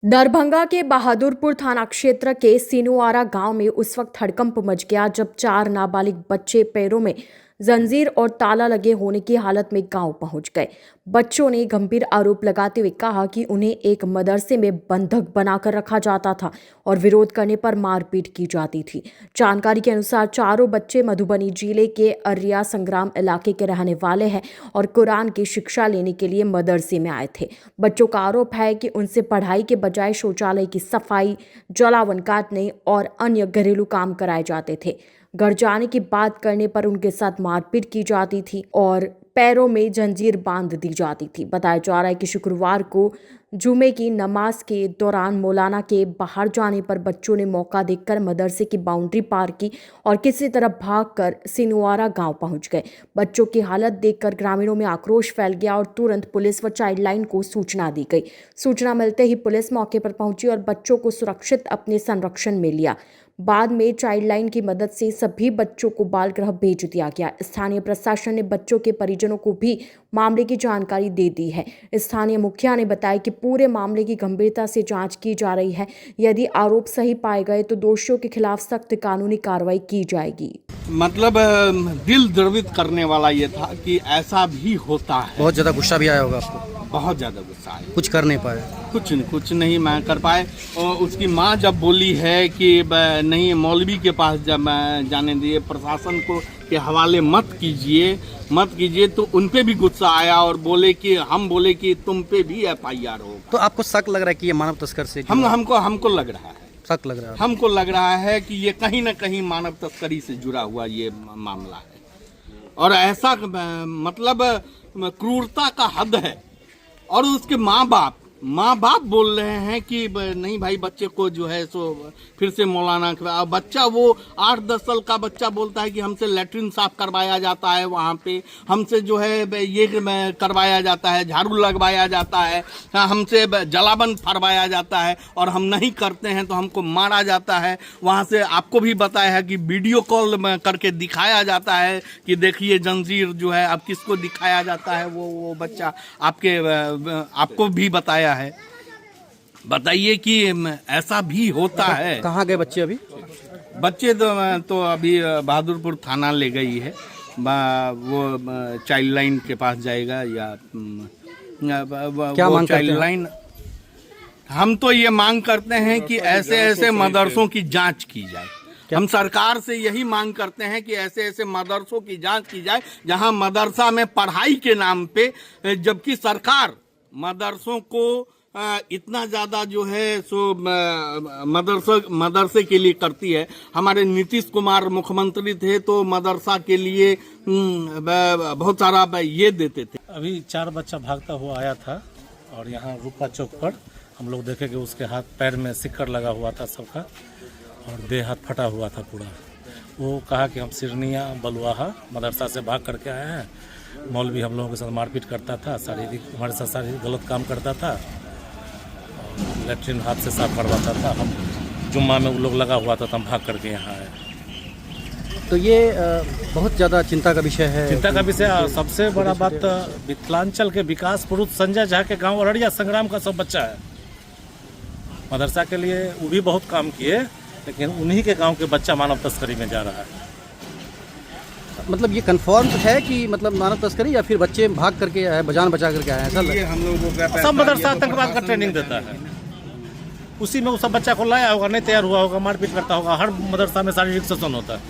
दरभंगा के बहादुरपुर थाना क्षेत्र के सिनुआरा गांव में उस वक्त हड़कंप मच गया जब 4 नाबालिग बच्चे पैरों में जंजीर और ताला लगे होने की हालत में गांव पहुंच गए। बच्चों ने गंभीर आरोप लगाते हुए कहा कि उन्हें एक मदरसे में बंधक बनाकर रखा जाता था और विरोध करने पर मारपीट की जाती थी। जानकारी के अनुसार चारों बच्चे मधुबनी जिले के अर्रिया संग्राम इलाके के रहने वाले हैं और कुरान की शिक्षा लेने के लिए मदरसे में आए थे। बच्चों का आरोप है कि उनसे पढ़ाई के बजाय शौचालय की सफाई, जलावन काटने और अन्य घरेलू काम कराए जाते थे। घर जाने की बात करने पर उनके साथ मारपीट की जाती थी और पैरों में जंजीर बांध दी जाती थी। बताया जा रहा है कि शुक्रवार को जुमे की नमाज के दौरान मौलाना के बाहर जाने पर बच्चों ने मौका देखकर मदरसे की बाउंड्री पार की और किसी तरह भागकर सिनुआरा गांव पहुंच गए। बच्चों की हालत देखकर ग्रामीणों में आक्रोश फैल गया और तुरंत पुलिस व चाइल्ड लाइन को सूचना दी गई। सूचना मिलते ही पुलिस मौके पर पहुंची और बच्चों को सुरक्षित अपने संरक्षण में लिया। बाद में चाइल्ड लाइन की मदद से सभी बच्चों को बाल गृह भेज दिया गया। स्थानीय प्रशासन ने बच्चों के परिजनों को भी मामले की जानकारी दे दी है। स्थानीय मुखिया ने बताया कि पूरे मामले की गंभीरता से जांच की जा रही है। यदि आरोप सही पाए गए तो दोषियों के खिलाफ सख्त कानूनी कार्रवाई की जाएगी। मतलब दिल द्रवित करने वाला ये था कि ऐसा भी होता है। बहुत ज़्यादा गुस्सा भी आया होगा आपको? बहुत ज़्यादा गुस्सा आया। कुछ कर नहीं पाए? कुछ नहीं मैं कर पाए। और उसकी माँ जब बोली है कि नहीं मौलवी के पास जब जाने दिए, प्रशासन को के हवाले मत कीजिए, तो उन पे भी गुस्सा आया और बोले कि तुम पे भी FIR होगा। तो आपको शक लग रहा है कि ये मानव तस्कर से हमको लग रहा है, शक लग रहा है? हमको लग रहा है कि ये कहीं ना कहीं मानव तस्करी से जुड़ा हुआ ये मामला है। और ऐसा मतलब क्रूरता का हद है। और उसके माँ बाप बोल रहे हैं कि नहीं भाई बच्चे को जो है सो फिर से मौलाना का बच्चा, वो 8-10 साल का बच्चा बोलता है कि हमसे लैट्रिन साफ करवाया जाता है, वहाँ पे हमसे जो है ये करवाया जाता है, झाड़ू लगवाया जाता है, हमसे जलावन फरवाया जाता है और हम नहीं करते हैं तो हमको मारा जाता है। वहाँ से आपको भी बताया है कि वीडियो कॉल करके दिखाया जाता है कि देखिए जंजीर जो है अब किसको दिखाया जाता है, वो बच्चा आपको भी बताया है। बताइए कि ऐसा भी होता है। कहाँ गए बच्चे अभी? बच्चे तो अभी बहादुरपुर थाना ले गई है। वो चाइल्ड लाइन के पास जाएगा या क्या मांग चाइल्ड लाइन। हम तो ये मांग करते हैं कि ऐसे मदरसों की जांच की जाए। हम सरकार से यही मांग करते हैं कि ऐसे मदरसों की जांच की जाए जहां मदरसा में पढ़ाई के नाम पे, जबकि सरकार मदरसों को इतना ज़्यादा जो है सो मदरसे के लिए करती है। हमारे नीतीश कुमार मुख्यमंत्री थे तो मदरसा के लिए बहुत सारा ये देते थे। अभी 4 बच्चा भागता हुआ आया था और यहाँ रूपा चौक पर हम लोग देखे कि उसके हाथ पैर में सिक्कर लगा हुआ था सबका और देह हाथ फटा हुआ था पूरा। वो कहा कि हम सिरनिया बलुआहा मदरसा से भाग करके आए हैं। मौलवी हम लोगों के साथ मारपीट करता था, हमारे साथ शारीरिक गलत काम करता था और लैट्रिन हाथ से साफ करवाता था। हम जुम्मा में वो लोग लगा हुआ था तो हम भाग करके यहाँ आए। तो ये बहुत ज़्यादा चिंता का विषय है। चिंता का विषय सबसे बड़ा बात मिथिलांचल के विकास पुरुष संजय झा के गाँव अर्रिया संग्राम का सब बच्चा है। मदरसा के लिए वो भी बहुत काम किए, लेकिन उन्हीं के गांव के बच्चा मानव तस्करी में जा रहा है। मतलब ये कंफर्म है कि मतलब मानव तस्करी या फिर बच्चे भाग करके आए, जान बचा करके आए? ऐसा हम लोग सब मदरसा आतंकवाद का ट्रेनिंग देता है, उसी में वो सब बच्चा को लाया होगा, नहीं तैयार हुआ होगा, मारपीट करता होगा। हर मदरसा में शारीरिक शोषण होता है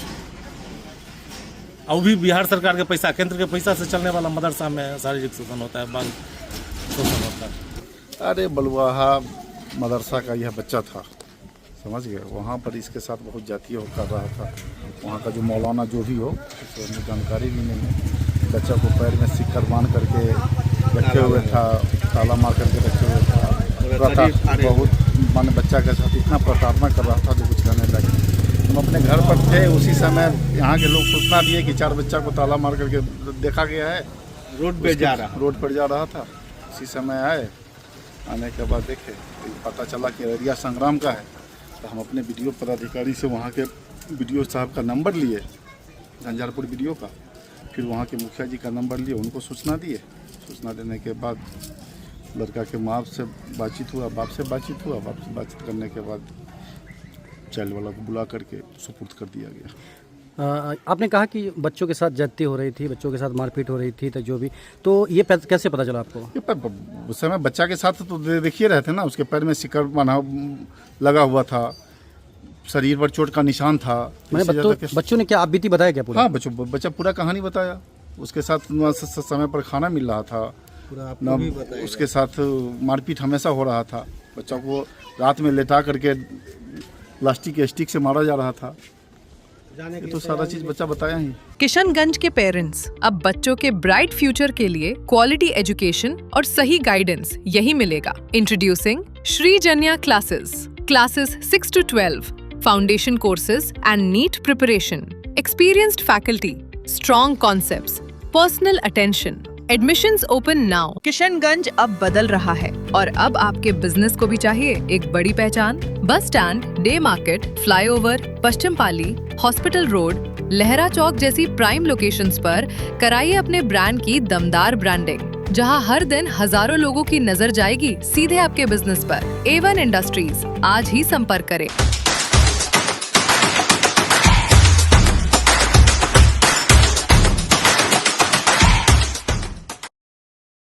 और वो भी बिहार सरकार के पैसा, केंद्र के पैसा से चलने वाला मदरसा में शारीरिक शोषण होता है, बाल शोषण होता है। अरे बलुआहा मदरसा का यह बच्चा था, समझ गए। वहाँ पर इसके साथ बहुत जातीय कर रहा था। वहाँ का जो मौलाना जो भी हो, तो हमें जानकारी भी नहीं है। बच्चा को पैर में सिक्कर बांध करके रखे हुए था, ताला मार करके रखे हुए था। बहुत माने बच्चा के साथ इतना प्रताड़ना कर रहा था जो कुछ कहने लगे। हम अपने घर पर थे, उसी समय यहाँ के लोग सूचना दिए कि 4 बच्चा को ताला मार करके देखा गया है, रोड पर जा रहा था। उसी समय आने के बाद देखे पता चला कि अर्रिया संग्राम का है। तो हम अपने वीडियो पदाधिकारी से वहाँ के वीडियो साहब का नंबर लिए, झंझारपुर वीडियो का, फिर वहाँ के मुखिया जी का नंबर लिए, उनको सूचना दिए। सूचना देने के बाद लड़का के माँ से बातचीत हुआ, बाप से बातचीत हुआ, बाप से बातचीत करने के बाद चाइल्ड वाला को बुला करके सुपुर्द कर दिया गया। आपने कहा कि बच्चों के साथ ज्यादती हो रही थी, बच्चों के साथ मारपीट हो रही थी, तो जो भी, तो ये कैसे पता चला आपको? उस समय बच्चा के साथ तो देखिए रहे थे ना, उसके पैर में सिकड़ बना लगा हुआ था, शरीर पर चोट का निशान था। बच्चों ने क्या आप बीती बताया क्या पूरा? हाँ, बच्चा पूरा कहानी बताया। उसके साथ समय पर खाना मिल रहा था ना, उसके साथ मारपीट हमेशा हो रहा था। बच्चा को रात में लेटा करके प्लास्टिक के स्टिक से मारा जा रहा था। ये तो सारा चीज बच्चा बताया ही। किशनगंज के पेरेंट्स अब बच्चों के ब्राइट फ्यूचर के लिए क्वालिटी एजुकेशन और सही गाइडेंस यही मिलेगा। Introducing Shri Janya classes 6 to 12, foundation courses and NEET preparation, experienced faculty, strong concepts, personal attention. Admissions open now. Kishanganj अब बदल रहा है और अब आपके बिजनेस को भी चाहिए एक बड़ी पहचान। Bus stand, day market, flyover, Paschim Pali, hospital road, Lahra Chowk जैसी प्राइम लोकेशंस पर कराइए अपने ब्रांड की दमदार ब्रांडिंग, जहां हर दिन हजारों लोगों की नजर जाएगी सीधे आपके बिजनेस पर। A1 इंडस्ट्रीज, आज ही संपर्क करें।